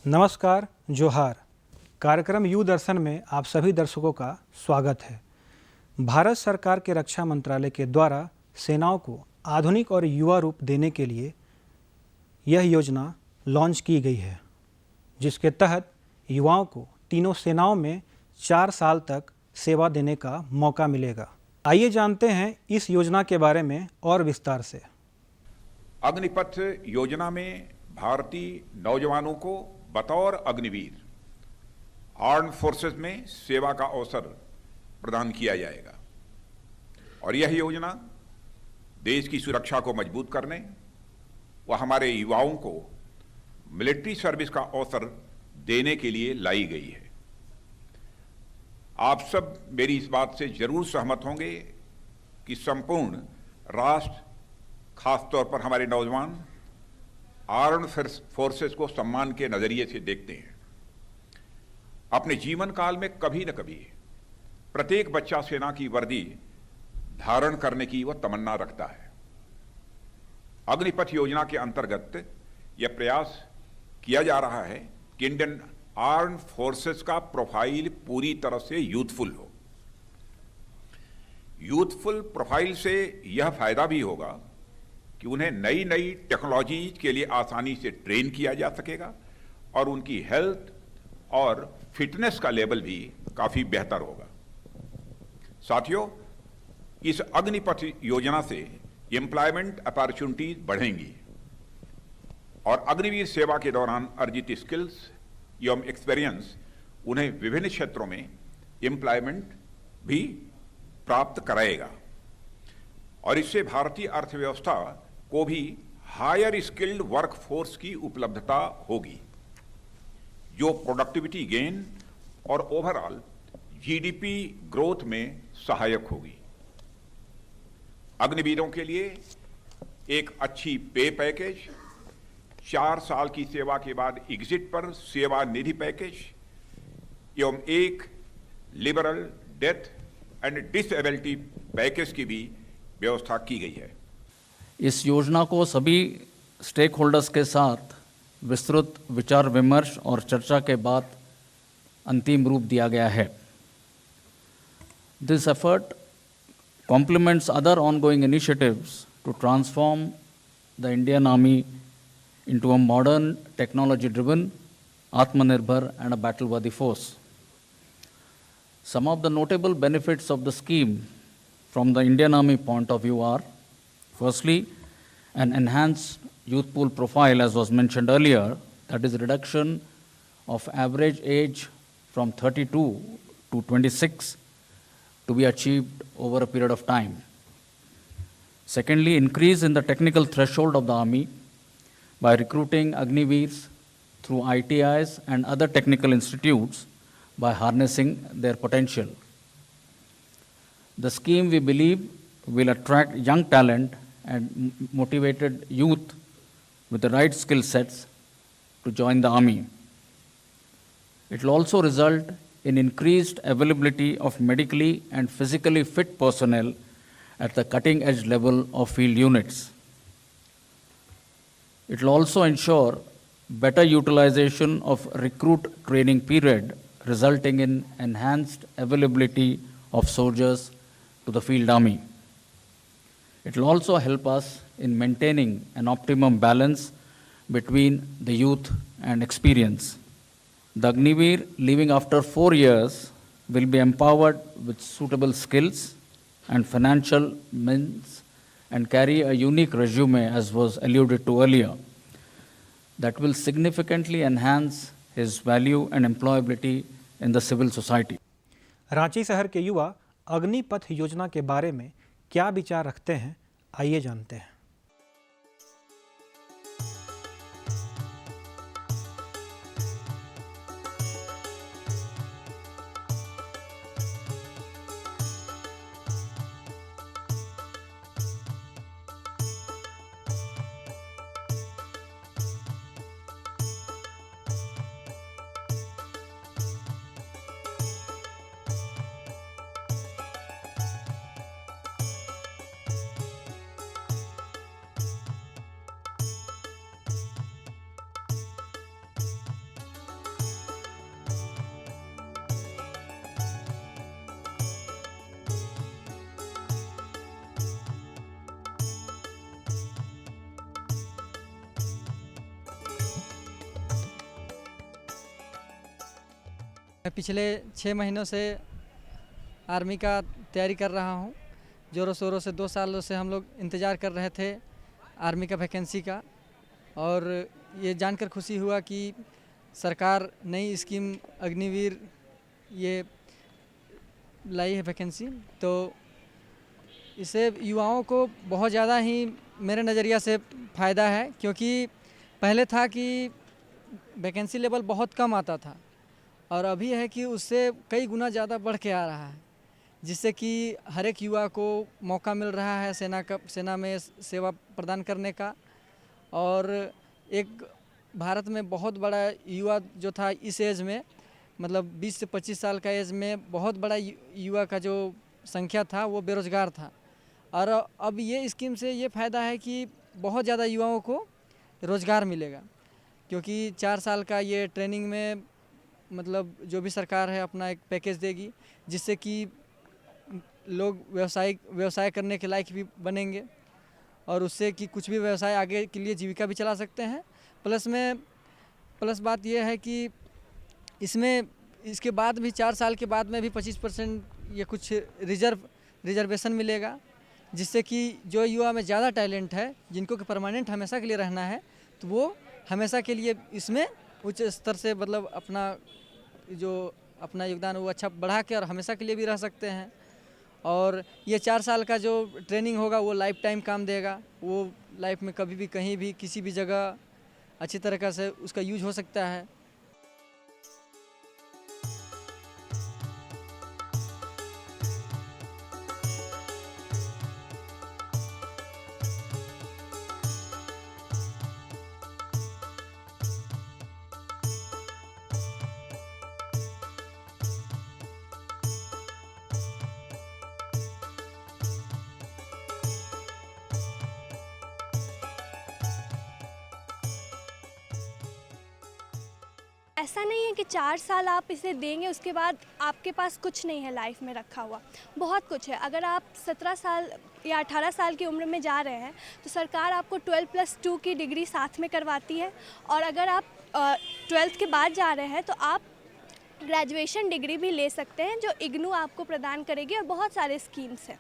नमस्कार, जोहार। कार्यक्रम यू दर्शन में आप सभी दर्शकों का स्वागत है। भारत सरकार के रक्षा मंत्रालय के द्वारा सेनाओं को आधुनिक और युवा रूप देने के लिए यह योजना लॉन्च की गई है, जिसके तहत युवाओं को तीनों सेनाओं में 4 साल तक सेवा देने का मौका मिलेगा। आइए जानते हैं इस योजना के बारे में और विस्तार से। अग्निपथ योजना में भारतीय नौजवानों को बतौर अग्निवीर आर्म्ड फोर्सेस में सेवा का अवसर प्रदान किया जाएगा और यह योजना देश की सुरक्षा को मजबूत करने व हमारे युवाओं को मिलिट्री सर्विस का अवसर देने के लिए लाई गई है। आप सब मेरी इस बात से जरूर सहमत होंगे कि संपूर्ण राष्ट्र, खासतौर पर हमारे नौजवान आर्म्ड फोर्सेस को सम्मान के नजरिए से देखते हैं। अपने जीवन काल में कभी न कभी प्रत्येक बच्चा सेना की वर्दी धारण करने की वह तमन्ना रखता है। अग्निपथ योजना के अंतर्गत यह प्रयास किया जा रहा है कि इंडियन आर्म्ड फोर्सेस का प्रोफाइल पूरी तरह से यूथफुल हो। यूथफुल प्रोफाइल से यह फायदा भी होगा कि उन्हें नई नई टेक्नोलॉजीज के लिए आसानी से ट्रेन किया जा सकेगा और उनकी हेल्थ और फिटनेस का लेवल भी काफी बेहतर होगा। साथियों, इस अग्निपथ योजना से एम्प्लॉयमेंट अपॉर्चुनिटीज बढ़ेंगी और अग्निवीर सेवा के दौरान अर्जित स्किल्स एवं एक्सपीरियंस उन्हें विभिन्न क्षेत्रों में एम्प्लॉयमेंट भी प्राप्त कराएगा और इससे भारतीय अर्थव्यवस्था को भी हायर स्किल्ड वर्कफोर्स की उपलब्धता होगी, जो प्रोडक्टिविटी गेन और ओवरऑल जीडीपी ग्रोथ में सहायक होगी। अग्निवीरों के लिए एक अच्छी पे पैकेज, 4 साल की सेवा के बाद एग्जिट पर सेवा निधि पैकेज एवं एक liberal death and disability package की भी व्यवस्था की गई है। इस योजना को सभी स्टेक होल्डर्स के साथ विस्तृत विचार विमर्श और चर्चा के बाद अंतिम रूप दिया गया है। This effort complements other ongoing initiatives to transform the Indian Army into a modern, technology-driven, Atmanirbhar and a battle-worthy force. Some of the notable benefits of the scheme from the Indian Army point of view are, firstly, an enhanced youth pool profile, as was mentioned earlier, that is reduction of average age from 32 to 26 to be achieved over a period of time. Secondly, increase in the technical threshold of the Army by recruiting Agniveers through ITIs and other technical institutes by harnessing their potential. The scheme, we believe, will attract young talent and motivated youth with the right skill sets to join the Army. It will also result in increased availability of medically and physically fit personnel at the cutting edge level of field units. It will also ensure better utilization of recruit training period, resulting in enhanced availability of soldiers to the field army. It will also help us in maintaining an optimum balance between the youth and experience. The Agniveer leaving after 4 years will be empowered with suitable skills and financial means and carry a unique resume, as was alluded to earlier, that will significantly enhance his value and employability in the civil society. Ranchi शहर के युवा अग्निपथ योजना के बारे में क्या विचार रखते हैं, आइए जानते हैं। मैं पिछले 6 महीनों से आर्मी का तैयारी कर रहा हूँ। ज़ोरों शोरों से 2 सालों से हम लोग इंतज़ार कर रहे थे आर्मी का वैकेंसी का, और ये जानकर खुशी हुआ कि सरकार नई स्कीम अग्निवीर ये लाई है वैकेंसी। तो इससे युवाओं को बहुत ज़्यादा ही मेरे नज़रिया से फ़ायदा है, क्योंकि पहले था कि वैकेंसी लेवल बहुत कम आता था और अभी है कि उससे कई गुना ज़्यादा बढ़ के आ रहा है, जिससे कि हर एक युवा को मौका मिल रहा है सेना में सेवा प्रदान करने का। और एक भारत में बहुत बड़ा युवा जो था इस एज में, मतलब 20 से 25 साल का एज में बहुत बड़ा युवा का जो संख्या था वो बेरोज़गार था। और अब ये स्कीम से ये फ़ायदा है कि बहुत ज़्यादा युवाओं को रोज़गार मिलेगा, क्योंकि 4 साल का ये ट्रेनिंग में मतलब जो भी सरकार है अपना एक पैकेज देगी, जिससे कि लोग व्यवसाय करने के लायक भी बनेंगे और उससे कि कुछ भी व्यवसाय आगे के लिए जीविका भी चला सकते हैं। प्लस बात यह है कि इसके बाद भी 4 साल के बाद में भी 25% ये कुछ रिजर्वेशन मिलेगा, जिससे कि जो युवा में ज़्यादा टैलेंट है, जिनको कि परमानेंट हमेशा के लिए रहना है, तो वो हमेशा के लिए इसमें उच्च स्तर से मतलब अपना योगदान वो अच्छा बढ़ा के और हमेशा के लिए भी रह सकते हैं। और ये 4 साल का जो ट्रेनिंग होगा वो लाइफ टाइम काम देगा, वो लाइफ में कभी भी कहीं भी किसी भी जगह अच्छी तरीक़ा से उसका यूज हो सकता है। ऐसा नहीं है कि 4 साल आप इसे देंगे उसके बाद आपके पास कुछ नहीं है लाइफ में रखा हुआ, बहुत कुछ है। अगर आप 17 साल या 18 साल की उम्र में जा रहे हैं तो सरकार आपको 12+2 की डिग्री साथ में करवाती है, और अगर आप 12th के बाद जा रहे हैं तो आप ग्रेजुएशन डिग्री भी ले सकते हैं, जो इग्नू आपको प्रदान करेगी, और बहुत सारे स्कीम्स हैं।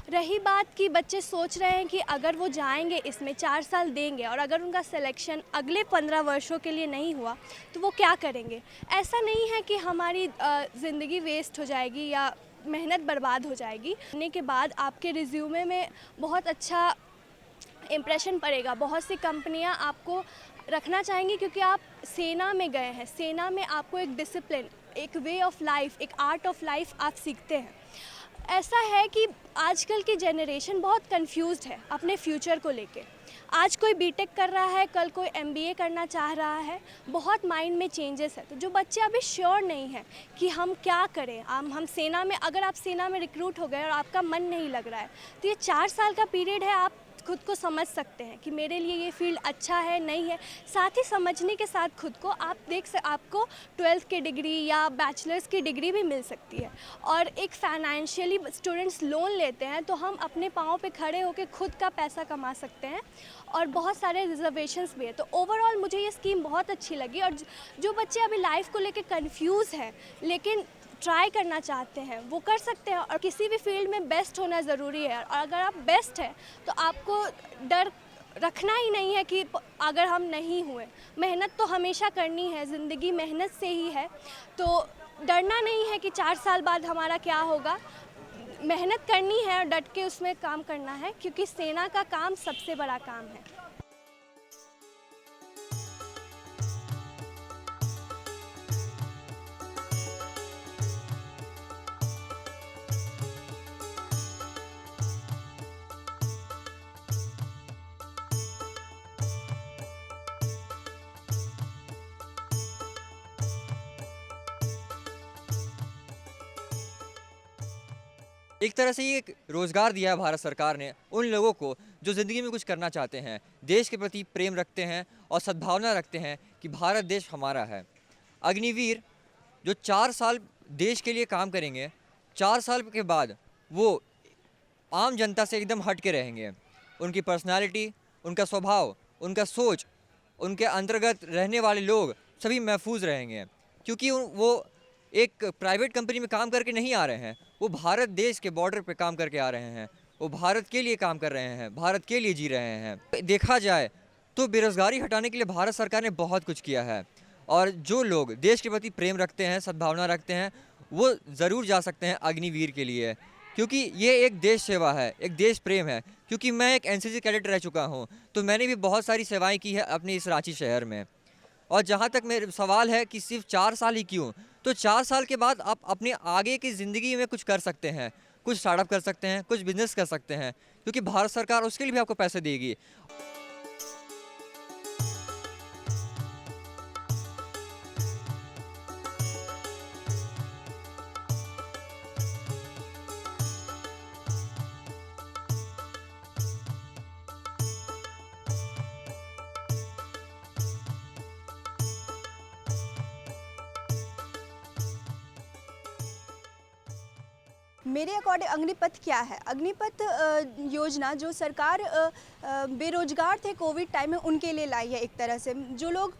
रही बात कि बच्चे सोच रहे हैं कि अगर वो जाएंगे इसमें 4 साल देंगे और अगर उनका सिलेक्शन अगले 15 वर्षों के लिए नहीं हुआ तो वो क्या करेंगे। ऐसा नहीं है कि हमारी ज़िंदगी वेस्ट हो जाएगी या मेहनत बर्बाद हो जाएगी। होने के बाद आपके रिज्यूमे में बहुत अच्छा इम्प्रेशन पड़ेगा, बहुत सी कंपनियां आपको रखना चाहेंगी, क्योंकि आप सेना में गए हैं। सेना में आपको एक डिसिप्लिन, एक वे ऑफ लाइफ, एक आर्ट ऑफ लाइफ आप सीखते हैं। ऐसा है कि आजकल की जनरेशन बहुत कंफ्यूज्ड है अपने फ्यूचर को लेके। आज कोई बीटेक कर रहा है, कल कोई एमबीए करना चाह रहा है, बहुत माइंड में चेंजेस है। तो जो बच्चे अभी श्योर नहीं हैं कि हम क्या करें, हम सेना में, अगर आप सेना में रिक्रूट हो गए और आपका मन नहीं लग रहा है तो ये 4 साल का पीरियड है, आप खुद को समझ सकते हैं कि मेरे लिए ये फील्ड अच्छा है नहीं है। साथ ही समझने के साथ खुद को आपको 12th की डिग्री या बैचलर्स की डिग्री भी मिल सकती है। और एक फाइनेंशियली स्टूडेंट्स लोन लेते हैं तो हम अपने पाँव पे खड़े होकर खुद का पैसा कमा सकते हैं, और बहुत सारे रिजर्वेशंस भी है। तो ओवरऑल मुझे ये स्कीम बहुत अच्छी लगी। और जो बच्चे अभी लाइफ को लेकर कन्फ्यूज़ हैं लेकिन ट्राई करना चाहते हैं वो कर सकते हैं, और किसी भी फील्ड में बेस्ट होना ज़रूरी है। और अगर आप बेस्ट हैं तो आपको डर रखना ही नहीं है कि अगर हम नहीं हुए। मेहनत तो हमेशा करनी है, ज़िंदगी मेहनत से ही है, तो डरना नहीं है कि 4 साल बाद हमारा क्या होगा। मेहनत करनी है और डट के उसमें काम करना है, क्योंकि सेना का काम सबसे बड़ा काम है। एक तरह से ये एक रोज़गार दिया है भारत सरकार ने उन लोगों को जो ज़िंदगी में कुछ करना चाहते हैं, देश के प्रति प्रेम रखते हैं और सद्भावना रखते हैं कि भारत देश हमारा है। अग्निवीर जो 4 साल देश के लिए काम करेंगे, 4 साल के बाद वो आम जनता से एकदम हट के रहेंगे। उनकी पर्सनालिटी, उनका स्वभाव, उनका सोच, उनके अंतर्गत रहने वाले लोग सभी महफूज रहेंगे, क्योंकि वो एक प्राइवेट कंपनी में काम करके नहीं आ रहे हैं, वो भारत देश के बॉर्डर पे काम करके आ रहे हैं, वो भारत के लिए काम कर रहे हैं, भारत के लिए जी रहे हैं। देखा जाए तो बेरोज़गारी हटाने के लिए भारत सरकार ने बहुत कुछ किया है, और जो लोग देश के प्रति प्रेम रखते हैं, सद्भावना रखते हैं, वो ज़रूर जा सकते हैं अग्निवीर के लिए, क्योंकि ये एक देश सेवा है, एक देश प्रेम है। क्योंकि मैं एक एनसीसी कैडेट रह चुका हूँ, तो मैंने भी बहुत सारी सेवाएं की है अपने इस रांची शहर में। और जहाँ तक मेरा सवाल है कि सिर्फ 4 साल ही क्यों, तो 4 साल के बाद आप अपने आगे की ज़िंदगी में कुछ कर सकते हैं, कुछ स्टार्टअप कर सकते हैं, कुछ बिजनेस कर सकते हैं, क्योंकि भारत सरकार उसके लिए भी आपको पैसे देगी। मेरे अकॉर्डिंग अग्निपथ क्या है? अग्निपथ योजना जो सरकार बेरोजगार थे कोविड टाइम में उनके लिए लाई है। एक तरह से जो लोग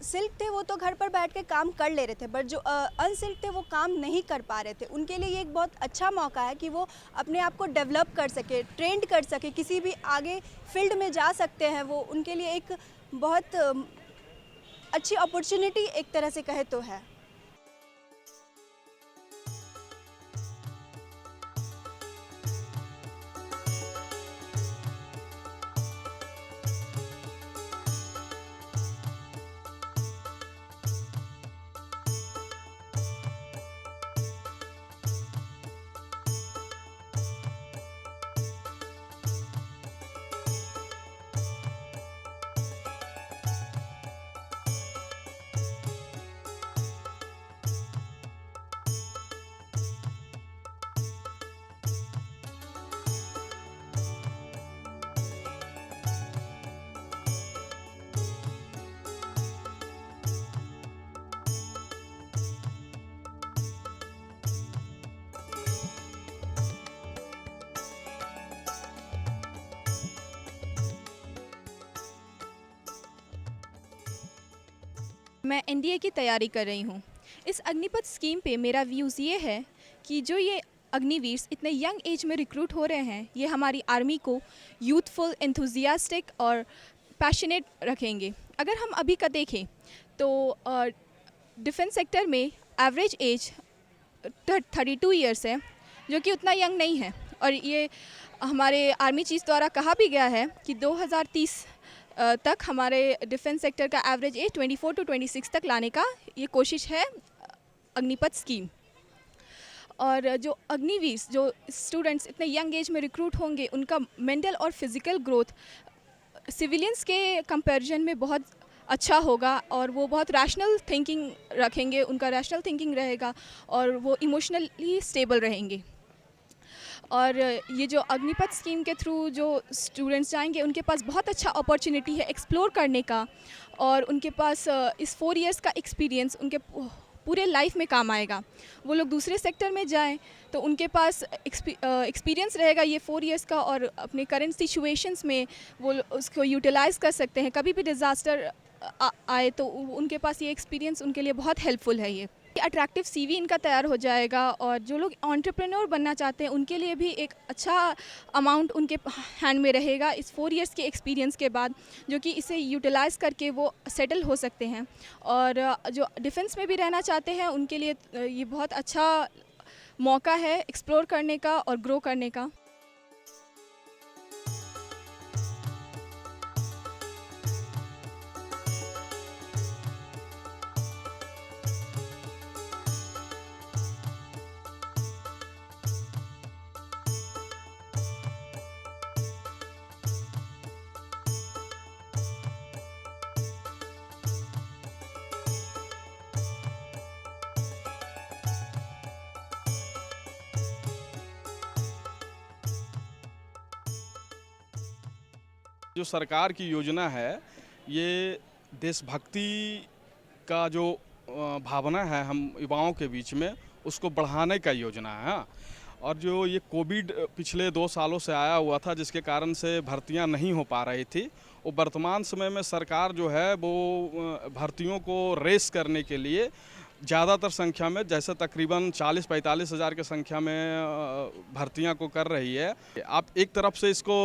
सिल्क थे वो तो घर पर बैठ के काम कर ले रहे थे, बट जो अनसिल्क थे वो काम नहीं कर पा रहे थे, उनके लिए ये एक बहुत अच्छा मौका है कि वो अपने आप को डेवलप कर सके, ट्रेंड कर सके, किसी भी आगे फील्ड में जा सकते हैं। वो उनके लिए एक बहुत अच्छी अपॉर्चुनिटी एक तरह से कहे तो है। मैं एनडीए की तैयारी कर रही हूँ। इस अग्निपथ स्कीम पे मेरा व्यूज़ ये है कि जो ये अग्निवीर इतने यंग एज में रिक्रूट हो रहे हैं, ये हमारी आर्मी को यूथफुल, एंथुजियास्टिक और पैशनेट रखेंगे। अगर हम अभी का देखें तो डिफेंस सेक्टर में एवरेज एज 32 ईयर्स है, जो कि उतना यंग नहीं है। और ये हमारे आर्मी चीफ द्वारा कहा भी गया है कि 2030 तक हमारे डिफेंस सेक्टर का एवरेज एज 24 to 26 तक लाने का ये कोशिश है अग्निपथ स्कीम। और जो अग्निवीर जो स्टूडेंट्स इतने यंग एज में रिक्रूट होंगे, उनका मेंटल और फिज़िकल ग्रोथ सिविलियंस के कंपैरिजन में बहुत अच्छा होगा, और वो बहुत रैशनल थिंकिंग रखेंगे, उनका रैशनल थिंकिंग रहेगा, और वो इमोशनली स्टेबल रहेंगे। और ये जो अग्निपथ स्कीम के थ्रू जो स्टूडेंट्स जाएंगे, उनके पास बहुत अच्छा अपॉर्चुनिटी है एक्सप्लोर करने का, और उनके पास इस 4 इयर्स का एक्सपीरियंस उनके पूरे लाइफ में काम आएगा। वो लोग दूसरे सेक्टर में जाएं तो उनके पास एक्सपीरियंस रहेगा ये 4 इयर्स का, और अपने करंट सिचुएशंस में वो उसको यूटिलाइज़ कर सकते हैं। कभी भी डिज़ास्टर आए तो उनके पास ये एक्सपीरियंस उनके लिए बहुत हेल्पफुल है। ये अट्रैक्टिव सीवी इनका तैयार हो जाएगा, और जो लोग एंटरप्रेन्योर बनना चाहते हैं उनके लिए भी एक अच्छा अमाउंट उनके हैंड में रहेगा इस 4 इयर्स के एक्सपीरियंस के बाद, जो कि इसे यूटिलाइज़ करके वो सेटल हो सकते हैं। और जो डिफेंस में भी रहना चाहते हैं उनके लिए ये बहुत अच्छा मौका है एक्सप्लोर करने का और ग्रो करने का। जो सरकार की योजना है, ये देशभक्ति का जो भावना है हम युवाओं के बीच में, उसको बढ़ाने का योजना है। और जो ये कोविड पिछले 2 सालों से आया हुआ था, जिसके कारण से भर्तियां नहीं हो पा रही थी, वो वर्तमान समय में सरकार जो है वो भर्तियों को रेस करने के लिए ज़्यादातर संख्या में, जैसे तकरीबन 40-45 हज़ार की संख्या में भर्तियां को कर रही है। आप एक तरफ से इसको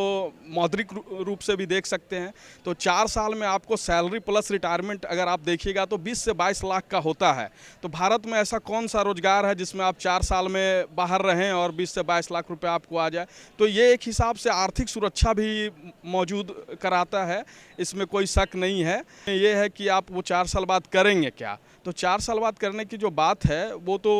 मौद्रिक रूप से भी देख सकते हैं, तो 4 साल में आपको सैलरी प्लस रिटायरमेंट अगर आप देखिएगा तो 20 से 22 लाख का होता है। तो भारत में ऐसा कौन सा रोजगार है जिसमें आप 4 साल में बाहर रहें और 20 से 22 लाख रुपए आपको आ जाए? तो ये एक हिसाब से आर्थिक सुरक्षा भी मौजूद कराता है, इसमें कोई शक नहीं है। ये है कि आप वो 4 साल बाद करेंगे क्या। तो 4 साल बाद करने की जो बात है वो तो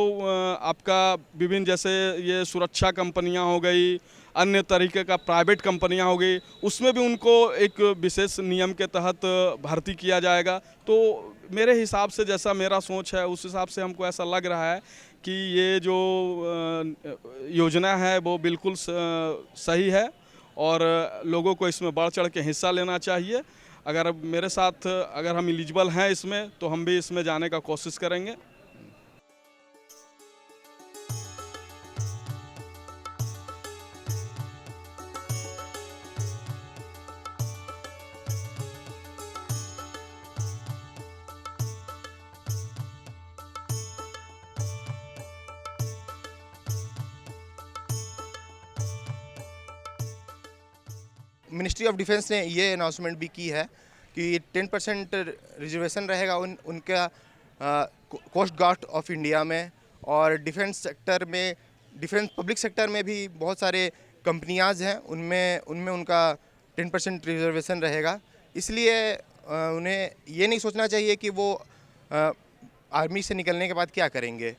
आपका विभिन्न, जैसे ये सुरक्षा कंपनियां हो गई, अन्य तरीके का प्राइवेट कंपनियां हो गई, उसमें भी उनको एक विशेष नियम के तहत भर्ती किया जाएगा। तो मेरे हिसाब से, जैसा मेरा सोच है, उस हिसाब से हमको ऐसा लग रहा है कि ये जो योजना है वो बिल्कुल सही है और लोगों को इसमें बढ़ चढ़ के हिस्सा लेना चाहिए। अगर मेरे साथ अगर हम एलिजिबल हैं इसमें, तो हम भी इसमें जाने का कोशिश करेंगे। मिनिस्ट्री ऑफ डिफेंस ने ये अनाउंसमेंट भी की है कि 10% रिजर्वेशन रहेगा उनका कोस्ट गार्ड ऑफ इंडिया में, और डिफेंस सेक्टर में, डिफेंस पब्लिक सेक्टर में भी बहुत सारे कंपनियाज हैं, उनमें उनका 10% रिजर्वेशन रहेगा। इसलिए उन्हें ये नहीं सोचना चाहिए कि वो आर्मी से निकलने के बाद क्या करेंगे।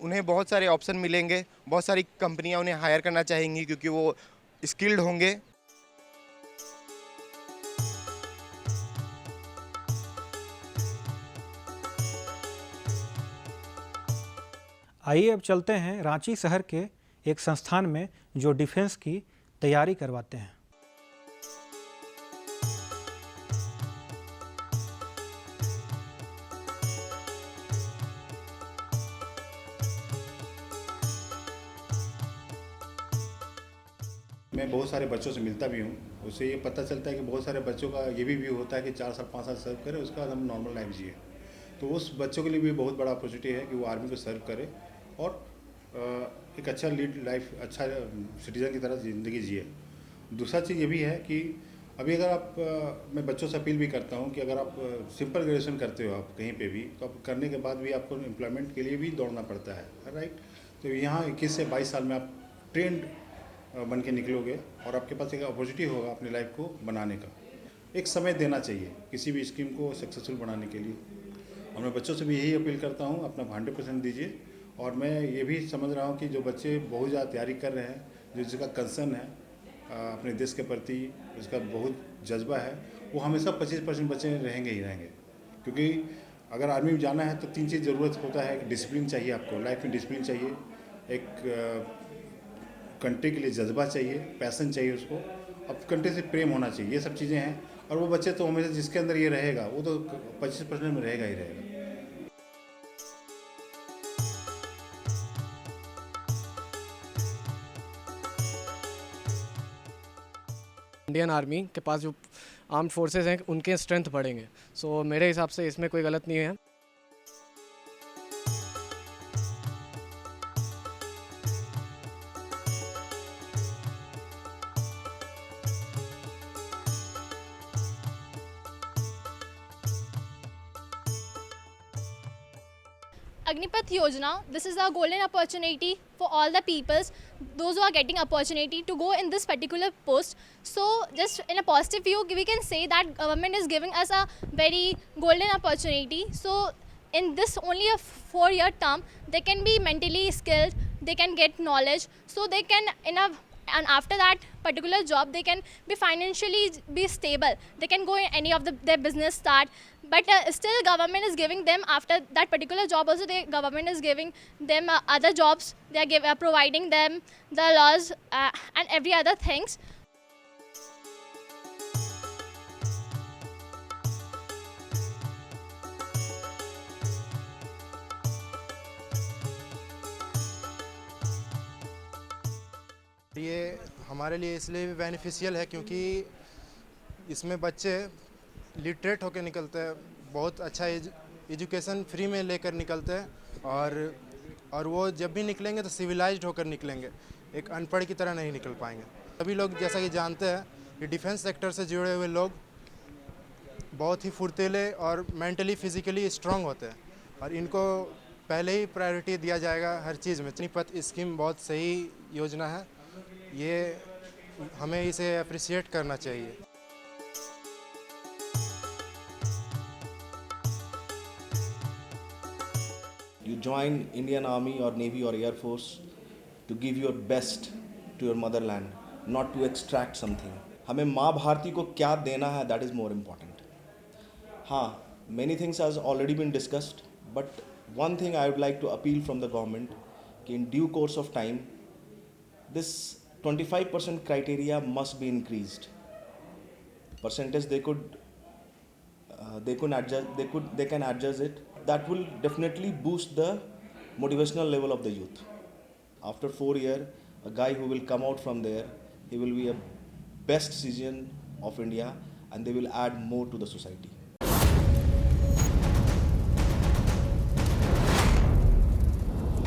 उन्हें बहुत सारे ऑप्शन मिलेंगे, बहुत सारी कंपनियां उन्हें हायर करना चाहेंगी क्योंकि वो स्किल्ड होंगे। आइए अब चलते हैं रांची शहर के एक संस्थान में जो डिफेंस की तैयारी करवाते हैं। मैं बहुत सारे बच्चों से मिलता भी हूँ, उससे ये पता चलता है कि बहुत सारे बच्चों का ये भी व्यू होता है कि 4 साल 5 साल सर्व करें, उसके बाद हम नॉर्मल लाइफ जिए। तो उस बच्चों के लिए भी बहुत बड़ा अपॉर्चुनिटी है कि वो आर्मी को सर्व करे और एक अच्छा लीड लाइफ, अच्छा सिटीज़न की तरह ज़िंदगी जिए। दूसरा चीज़ ये भी है कि अभी अगर आप मैं बच्चों से अपील भी करता हूँ कि अगर आप सिंपल ग्रेजुएशन करते हो आप कहीं पे भी, तो आप करने के बाद भी आपको एम्प्लॉयमेंट के लिए भी दौड़ना पड़ता है, राइट। तो यहाँ 21 से 22 साल में आप ट्रेंड बन के निकलोगे और आपके पास एक अपॉर्चुनिटी होगा अपनी लाइफ को बनाने का। एक समय देना चाहिए किसी भी स्कीम को सक्सेसफुल बनाने के लिए, और मैं बच्चों से भी यही अपील करता हूँ, अपना 100% दीजिए। और मैं ये भी समझ रहा हूँ कि जो बच्चे बहुत ज़्यादा तैयारी कर रहे हैं, जो जिसका कंसर्न है अपने देश के प्रति, उसका बहुत जज्बा है, वो हमेशा 25% बच्चे रहेंगे ही रहेंगे। क्योंकि अगर आर्मी में जाना है तो 3 चीज़ ज़रूरत होता है। एक डिसिप्लिन चाहिए, आपको लाइफ में डिसिप्लिन चाहिए, एक कंट्री के लिए जज्बा चाहिए, पैसन चाहिए उसको, अब कंट्री से प्रेम होना चाहिए, ये सब चीज़ें हैं। और वो बच्चे तो हमेशा जिसके अंदर ये रहेगा वो तो 25% में रहेगा ही रहेगा। इंडियन आर्मी के पास जो आर्म्ड फोर्सेस हैं उनके स्ट्रेंथ बढ़ेंगे। सो मेरे हिसाब से इसमें कोई गलत नहीं है। Agnipath Yojana, this is a golden opportunity for all the peoples, those who are getting opportunity to go in this particular post. So just in a positive view, we can say that government is giving us a very golden opportunity. So in this only a 4-year term, they can be mentally skilled, they can get knowledge, so they can and after that particular job they can be financially be stable, they can go in any of their business start. But still government is giving them, after that particular job also the government is giving them other jobs, they are providing them the laws and every other things. ये हमारे लिए इसलिए भी beneficial है क्योंकि इसमें बच्चे literate होकर निकलते हैं, बहुत अच्छा एज एजुकेशन फ्री में लेकर निकलते हैं और वो जब भी निकलेंगे तो सिविलाइज्ड होकर निकलेंगे, एक अनपढ़ की तरह नहीं निकल पाएंगे। सभी लोग जैसा कि जानते हैं कि डिफेंस सेक्टर से जुड़े हुए लोग बहुत ही फुर्तीले और मेंटली फिजिकली स्ट्रांग होते हैं और इनको पहले ही प्रायोरिटी दिया जाएगा हर चीज़ में। अग्निपथ स्कीम बहुत सही योजना है, ये हमें इसे अप्रिशिएट करना चाहिए। You join Indian Army or Navy or Air Force to give your best to your motherland, not to extract something. हमें माँ भारती को क्या देना है, that is more important. हाँ, many things has already been discussed, but one thing I would like to appeal from the government कि in due course of time, this 25% criteria must be increased. Percentage they can adjust it. That will definitely boost the motivational level of the youth. After 4 years, a guy who will come out from there, he will be a best citizen of India and they will add more to the society.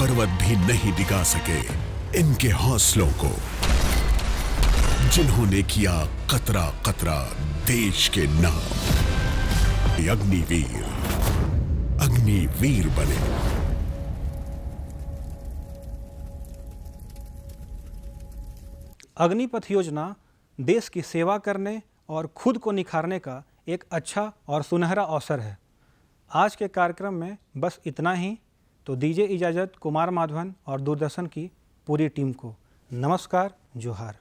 पर्वत भी नहीं डिगा सके इनके हौसलों को, जिन्होंने किया कतरा कतरा देश के नाम। अग्निवीर बने। अग्निपथ योजना देश की सेवा करने और खुद को निखारने का एक अच्छा और सुनहरा अवसर है। आज के कार्यक्रम में बस इतना ही। तो दीजिए इजाज़त कुमार माधवन और दूरदर्शन की पूरी टीम को। नमस्कार, जोहार।